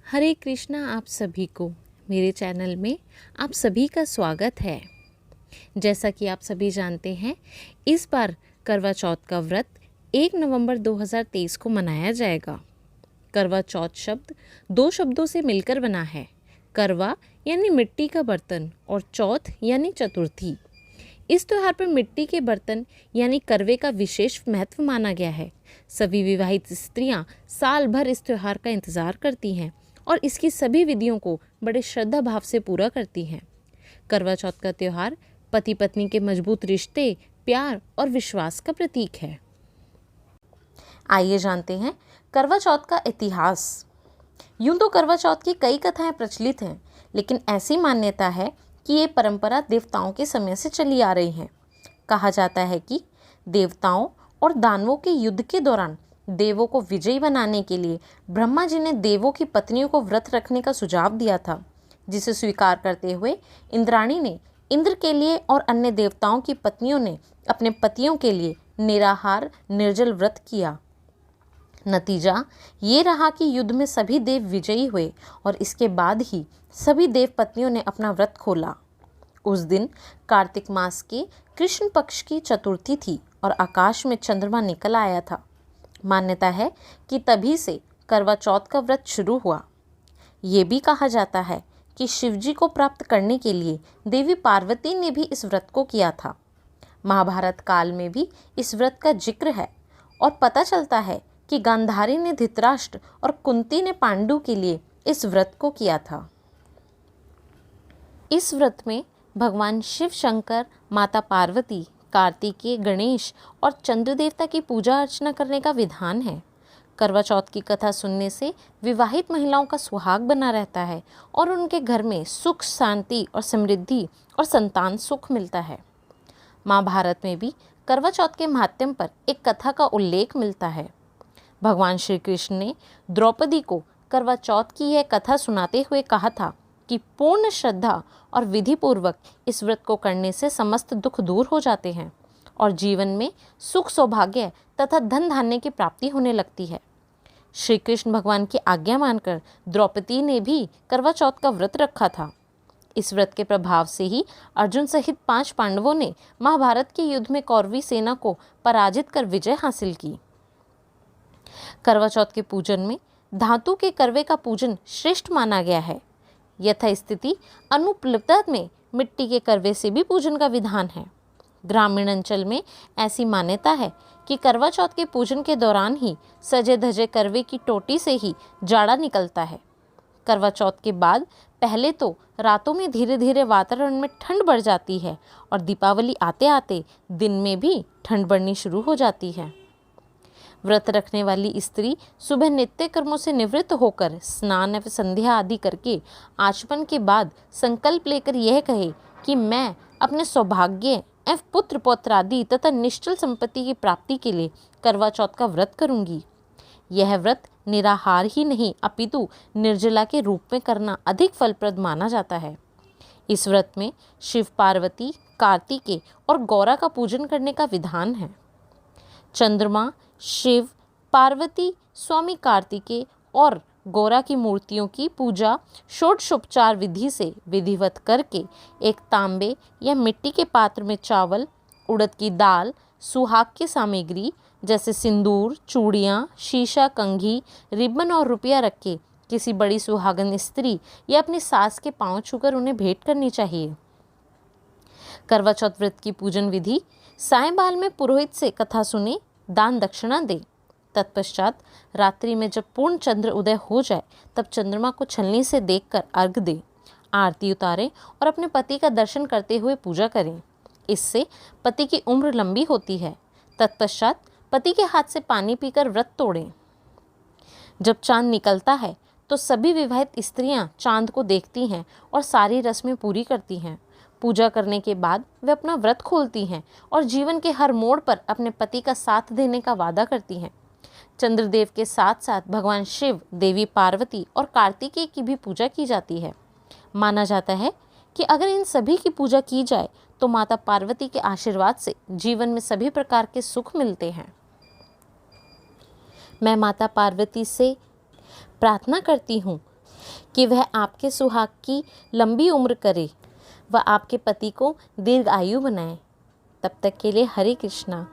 हरे कृष्णा। आप सभी को मेरे चैनल में आप सभी का स्वागत है। जैसा कि आप सभी जानते हैं, इस बार करवा चौथ का व्रत 1 नवंबर 2023 को मनाया जाएगा। करवा चौथ शब्द 2 शब्दों से मिलकर बना है। करवा यानी मिट्टी का बर्तन और चौथ यानी चतुर्थी। इस त्यौहार पर मिट्टी के बर्तन यानी करवे का विशेष महत्व माना गया है। सभी विवाहित स्त्रियां साल भर इस त्यौहार का इंतजार करती हैं और इसकी सभी विधियों को बड़े श्रद्धा भाव से पूरा करती हैं। करवा चौथ का त्यौहार पति पत्नी के मजबूत रिश्ते, प्यार और विश्वास का प्रतीक है। आइए जानते हैं करवा चौथ का इतिहास। यूं तो करवा चौथ की कई कथाएं प्रचलित हैं, लेकिन ऐसी मान्यता है कि ये परंपरा देवताओं के समय से चली आ रही है। कहा जाता है कि देवताओं और दानवों के युद्ध के दौरान देवों को विजयी बनाने के लिए ब्रह्मा जी ने देवों की पत्नियों को व्रत रखने का सुझाव दिया था, जिसे स्वीकार करते हुए इंद्राणी ने इंद्र के लिए और अन्य देवताओं की पत्नियों ने अपने पतियों के लिए निराहार निर्जल व्रत किया। नतीजा ये रहा कि युद्ध में सभी देव विजयी हुए और इसके बाद ही सभी देव पत्नियों ने अपना व्रत खोला। उस दिन कार्तिक मास के कृष्ण पक्ष की चतुर्थी थी और आकाश में चंद्रमा निकल आया था। मान्यता है कि तभी से करवा चौथ का व्रत शुरू हुआ। ये भी कहा जाता है कि शिवजी को प्राप्त करने के लिए देवी पार्वती ने भी इस व्रत को किया था। महाभारत काल में भी इस व्रत का जिक्र है और पता चलता है कि गांधारी ने धृतराष्ट्र और कुंती ने पांडु के लिए इस व्रत को किया था। इस व्रत में भगवान शिव शंकर, माता पार्वती, कार्तिकेय, गणेश और चंद्र देवता की पूजा अर्चना करने का विधान है। करवा चौथ की कथा सुनने से विवाहित महिलाओं का सुहाग बना रहता है और उनके घर में सुख, शांति और समृद्धि और संतान सुख मिलता है। महाभारत में भी करवा चौथ के महात्म्य पर एक कथा का उल्लेख मिलता है। भगवान श्री कृष्ण ने द्रौपदी को करवा चौथ की यह कथा सुनाते हुए कहा था कि पूर्ण श्रद्धा और विधि पूर्वक इस व्रत को करने से समस्त दुख दूर हो जाते हैं और जीवन में सुख, सौभाग्य तथा धन धान्य की प्राप्ति होने लगती है। श्री कृष्ण भगवान की आज्ञा मानकर द्रौपदी ने भी करवा चौथ का व्रत रखा था। इस व्रत के प्रभाव से ही अर्जुन सहित 5 पांडवों ने महाभारत के युद्ध में कौरवी सेना को पराजित कर विजय हासिल की। करवा चौथ के पूजन में धातु के करवे का पूजन श्रेष्ठ माना गया है। यथा स्थिति अनुपलब्धता में मिट्टी के करवे से भी पूजन का विधान है। ग्रामीण अंचल में ऐसी मान्यता है कि करवा चौथ के पूजन के दौरान ही सजे धजे करवे की टोटी से ही जाड़ा निकलता है। करवा चौथ के बाद पहले तो रातों में धीरे धीरे वातावरण में ठंड बढ़ जाती है और दीपावली आते आते दिन में भी ठंड बढ़नी शुरू हो जाती है। व्रत रखने वाली स्त्री सुबह नित्य कर्मों से निवृत्त होकर स्नान एवं संध्या आदि करके आचमन के बाद संकल्प लेकर यह कहे कि मैं अपने सौभाग्य एवं पुत्र पौत्र आदि तथा निश्चल संपत्ति की प्राप्ति के लिए करवा चौथ का व्रत करूंगी। यह व्रत निराहार ही नहीं अपितु निर्जला के रूप में करना अधिक फलप्रद माना जाता है। इस व्रत में शिव, पार्वती, कार्तिकेय और गौरा का पूजन करने का विधान है। चंद्रमा, शिव, पार्वती, स्वामी कार्तिकेय और गौरा की मूर्तियों की पूजा षोडशोपचार विधि से विधिवत करके एक तांबे या मिट्टी के पात्र में चावल, उड़द की दाल, सुहाग की सामग्री जैसे सिंदूर, चूड़ियाँ, शीशा, कंघी, रिबन और रुपया रख के किसी बड़ी सुहागन स्त्री या अपनी सास के पांव छूकर उन्हें भेंट करनी चाहिए। करवा चौथ व्रत की पूजन विधि: सायंकाल में पुरोहित से कथा सुने, दान दक्षिणा दे। तत्पश्चात रात्रि में जब पूर्ण चंद्र उदय हो जाए तब चंद्रमा को छलनी से देखकर अर्घ दे, आरती उतारें और अपने पति का दर्शन करते हुए पूजा करें। इससे पति की उम्र लंबी होती है। तत्पश्चात पति के हाथ से पानी पीकर व्रत तोड़ें। जब चांद निकलता है तो सभी विवाहित स्त्रियां चांद को देखती हैं और सारी रस्में पूरी करती हैं। पूजा करने के बाद वे अपना व्रत खोलती हैं और जीवन के हर मोड़ पर अपने पति का साथ देने का वादा करती हैं। चंद्रदेव के साथ साथ भगवान शिव, देवी पार्वती और कार्तिकेय की भी पूजा की जाती है। माना जाता है कि अगर इन सभी की पूजा की जाए तो माता पार्वती के आशीर्वाद से जीवन में सभी प्रकार के सुख मिलते हैं। मैं माता पार्वती से प्रार्थना करती हूँ कि वह आपके सुहाग की लंबी उम्र करे व आपके पति को दीर्घ आयु बनाए। तब तक के लिए हरे कृष्णा।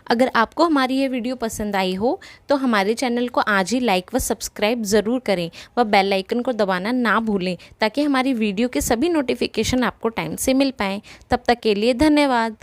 अगर आपको हमारी ये वीडियो पसंद आई हो तो हमारे चैनल को आज ही लाइक व सब्सक्राइब ज़रूर करें व बेल आइकन को दबाना ना भूलें, ताकि हमारी वीडियो के सभी नोटिफिकेशन आपको टाइम से मिल पाएँ। तब तक के लिए धन्यवाद।